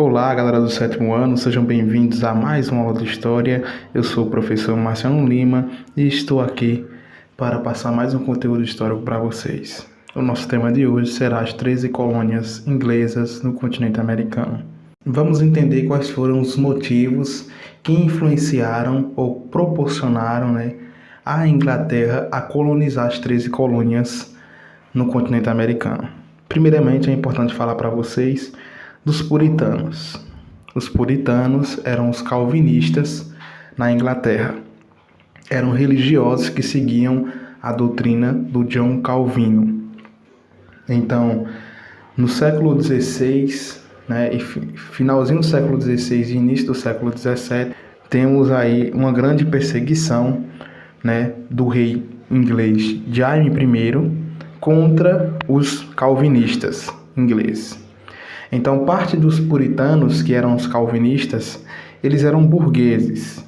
Olá, galera do sétimo ano, sejam bem-vindos a mais uma aula de História. Eu sou o professor Marciano Lima e estou aqui para passar mais um conteúdo histórico para vocês. O nosso tema de hoje será as 13 colônias inglesas no continente americano. Vamos entender quais foram os motivos que influenciaram ou proporcionaram, a Inglaterra a colonizar as 13 colônias no continente americano. Primeiramente, é importante falar para vocês dos puritanos. Os puritanos eram os calvinistas na Inglaterra. Eram religiosos que seguiam a doutrina do John Calvino. Então, no século XVI, e finalzinho do século XVI e início do século XVII, temos aí uma grande perseguição, do rei inglês Jaime I contra os calvinistas ingleses. Então, parte dos puritanos, que eram os calvinistas, eles eram burgueses.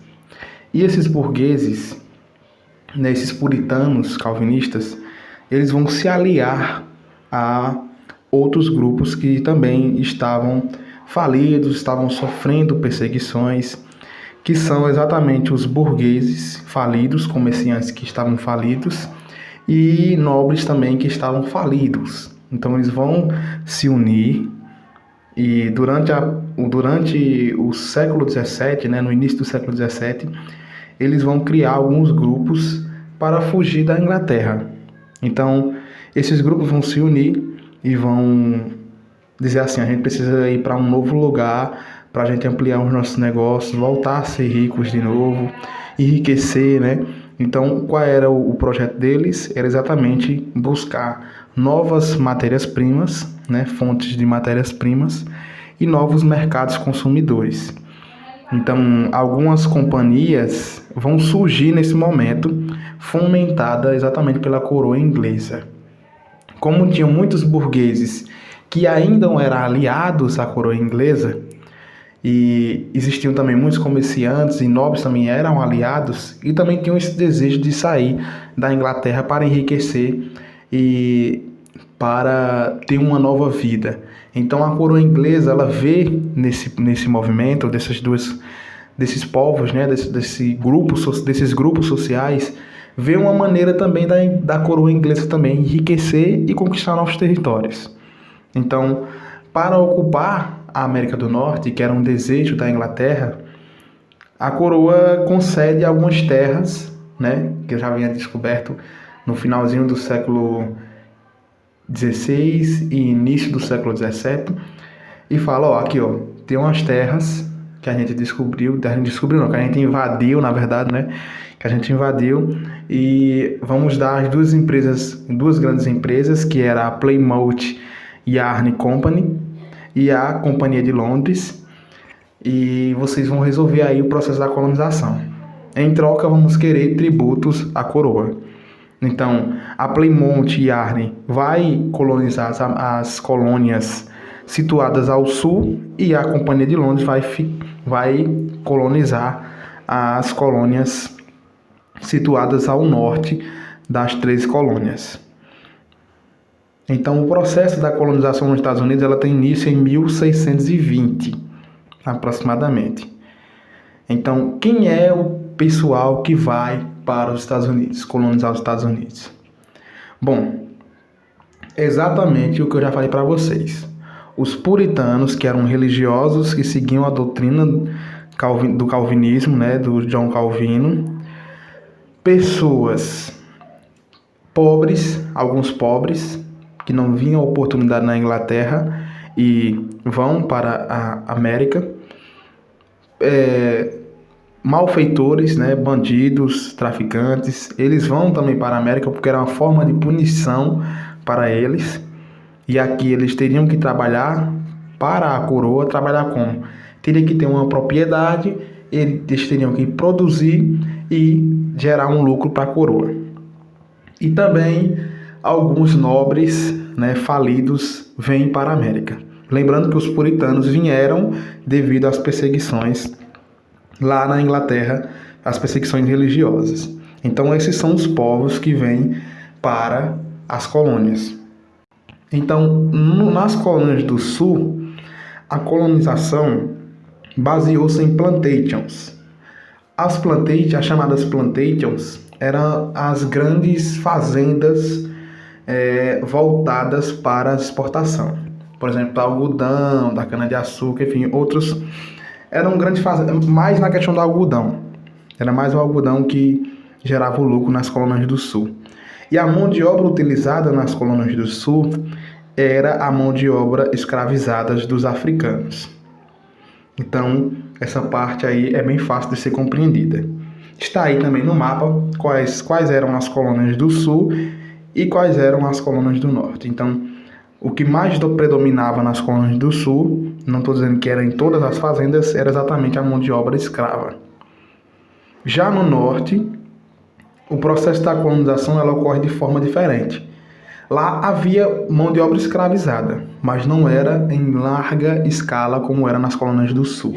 E esses burgueses, esses puritanos calvinistas, eles vão se aliar a outros grupos que também estavam falidos, estavam sofrendo perseguições, que são exatamente os burgueses falidos, comerciantes que estavam falidos, e nobres também que estavam falidos. Então, eles vão se unir. E durante o século XVII, no início do século XVII, eles vão criar alguns grupos para fugir da Inglaterra. Então, esses grupos vão se unir e vão dizer assim: a gente precisa ir para um novo lugar para a gente ampliar os nossos negócios, voltar a ser ricos de novo, enriquecer, Então, qual era o projeto deles? Era exatamente buscar novas matérias-primas, fontes de matérias-primas e novos mercados consumidores. Então, algumas companhias vão surgir nesse momento, fomentada exatamente pela coroa inglesa. Como tinham muitos burgueses que ainda não eram aliados à coroa inglesa, e existiam também muitos comerciantes e nobres também eram aliados, e também tinham esse desejo de sair da Inglaterra para enriquecer e para ter uma nova vida. Então a coroa inglesa, ela vê nesse movimento desses povos, desses grupos sociais, vê uma maneira também da coroa inglesa também enriquecer e conquistar novos territórios. Então, para ocupar a América do Norte, que era um desejo da Inglaterra, a coroa concede algumas terras, que já havia descoberto no finalzinho do século XVI e início do século XVII, e fala: tem umas terras que a gente descobriu, que a gente invadiu, na verdade, que a gente invadiu, e vamos dar as duas grandes empresas, que era a Plymouth Yarn Company e a Companhia de Londres, e vocês vão resolver aí o processo da colonização. Em troca, vamos querer tributos à coroa. Então, a Plymouth Yarn vai colonizar as colônias situadas ao sul, e a Companhia de Londres vai colonizar as colônias situadas ao norte das 13 colônias. Então, o processo da colonização nos Estados Unidos ela tem início em 1620, aproximadamente. Então, quem é o pessoal que vai para os Estados Unidos, colonizar os Estados Unidos? Bom, exatamente o que eu já falei para vocês. Os puritanos, que eram religiosos, que seguiam a doutrina do calvinismo, do John Calvino. Pessoas pobres, alguns pobres, que não viam oportunidade na Inglaterra e vão para a América. Malfeitores, bandidos, traficantes, eles vão também para a América porque era uma forma de punição para eles. E aqui eles teriam que trabalhar para a coroa. Trabalhar como? Teria que ter uma propriedade, eles teriam que produzir e gerar um lucro para a coroa. E também alguns nobres, falidos, vêm para a América. Lembrando que os puritanos vieram devido às perseguições lá na Inglaterra, as perseguições religiosas. Então, esses são os povos que vêm para as colônias. Então, nas colônias do sul, a colonização baseou-se em plantations. As chamadas plantations, eram as grandes fazendas voltadas para a exportação. Por exemplo, do algodão, da cana-de-açúcar, enfim, outros eram grandes fazendas, mais na questão do algodão. Era mais o algodão que gerava o lucro nas colônias do sul. E a mão de obra utilizada nas colônias do sul era a mão de obra escravizada dos africanos. Então, essa parte aí é bem fácil de ser compreendida. Está aí também no mapa quais eram as colônias do sul e quais eram as colônias do norte. Então, o que mais predominava nas colônias do sul, não estou dizendo que era em todas as fazendas, era exatamente a mão de obra escrava. Já no norte, o processo da colonização ela ocorre de forma diferente. Lá havia mão de obra escravizada, mas não era em larga escala como era nas colônias do sul.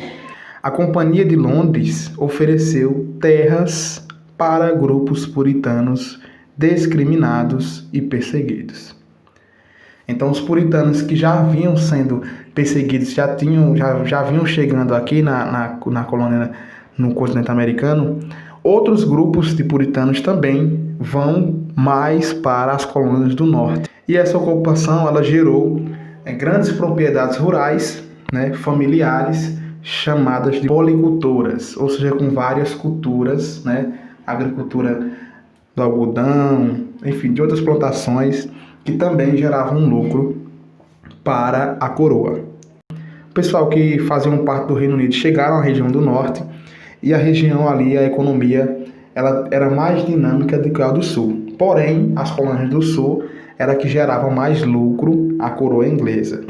A Companhia de Londres ofereceu terras para grupos puritanos discriminados e perseguidos. Então, os puritanos que já vinham sendo perseguidos, já vinham chegando aqui na colônia, no continente americano, outros grupos de puritanos também vão mais para as colônias do norte. E essa ocupação ela gerou grandes propriedades rurais, familiares, chamadas de policultoras, ou seja, com várias culturas, agricultura do algodão, enfim, de outras plantações que também geravam lucro para a coroa. O pessoal que faziam parte do Reino Unido chegaram à região do norte e a região ali, a economia, ela era mais dinâmica do que a do sul. Porém, as colônias do sul era que geravam mais lucro à coroa inglesa.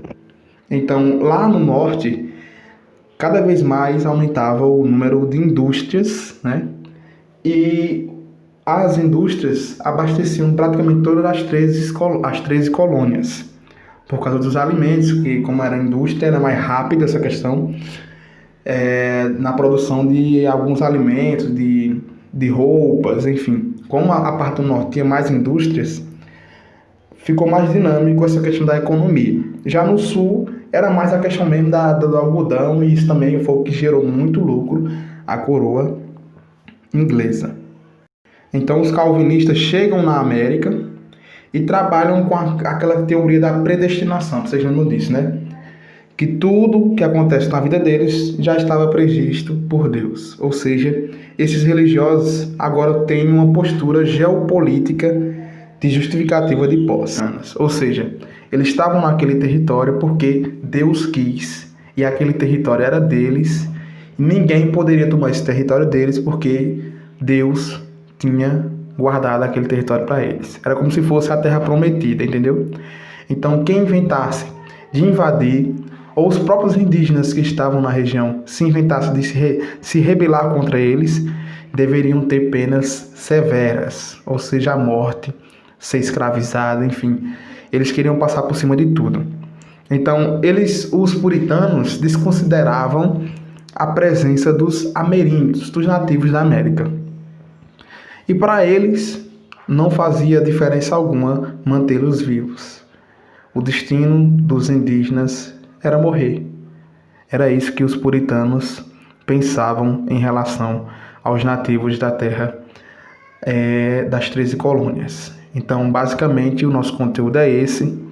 Então, lá no norte, cada vez mais aumentava o número de indústrias, e as indústrias abasteciam praticamente todas as 13 colônias, por causa dos alimentos, que como era indústria, era mais rápida essa questão, na produção de alguns alimentos, de roupas, enfim. Como a parte do norte tinha mais indústrias, ficou mais dinâmico essa questão da economia. Já no sul, era mais a questão mesmo do algodão, e isso também foi o que gerou muito lucro à coroa inglesa. Então, os calvinistas chegam na América e trabalham com aquela teoria da predestinação, vocês lembram disso, Que tudo que acontece na vida deles já estava previsto por Deus. Ou seja, esses religiosos agora têm uma postura geopolítica de justificativa de posse. Ou seja, eles estavam naquele território porque Deus quis, e aquele território era deles, e ninguém poderia tomar esse território deles porque Deus tinha guardado aquele território para eles. Era como se fosse a terra prometida, entendeu? Então, quem inventasse de invadir, ou os próprios indígenas que estavam na região se inventassem de se rebelar contra eles, deveriam ter penas severas, ou seja, a morte, ser escravizado, enfim. Eles queriam passar por cima de tudo. Então, os puritanos, desconsideravam a presença dos ameríndios, dos nativos da América. E para eles, não fazia diferença alguma mantê-los vivos. O destino dos indígenas era morrer. Era isso que os puritanos pensavam em relação aos nativos da terra das 13 colônias. Então, basicamente, o nosso conteúdo é esse,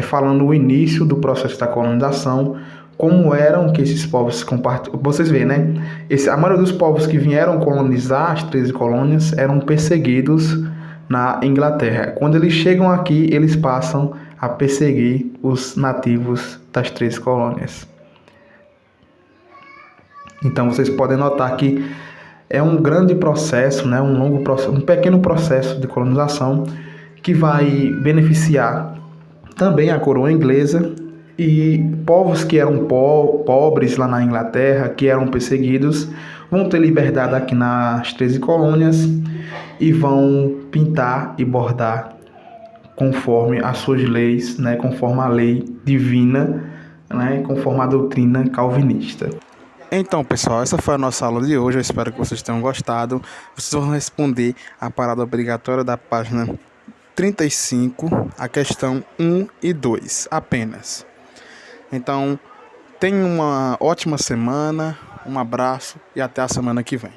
falando o início do processo da colonização, como eram que esses povos compartilhavam. Vocês veem, a maioria dos povos que vieram colonizar as 13 colônias eram perseguidos na Inglaterra. Quando eles chegam aqui, eles passam a perseguir os nativos das 13 colônias. Então, vocês podem notar que é um grande processo, um longo processo, um pequeno processo de colonização que vai beneficiar também a coroa inglesa e povos que eram pobres lá na Inglaterra, que eram perseguidos, vão ter liberdade aqui nas 13 colônias e vão pintar e bordar conforme as suas leis, conforme a lei divina, conforme a doutrina calvinista. Então, pessoal, essa foi a nossa aula de hoje. Eu espero que vocês tenham gostado. Vocês vão responder a parada obrigatória da página 35, a questão 1 e 2 apenas. Então, Tenha uma ótima semana, um abraço e até a semana que vem.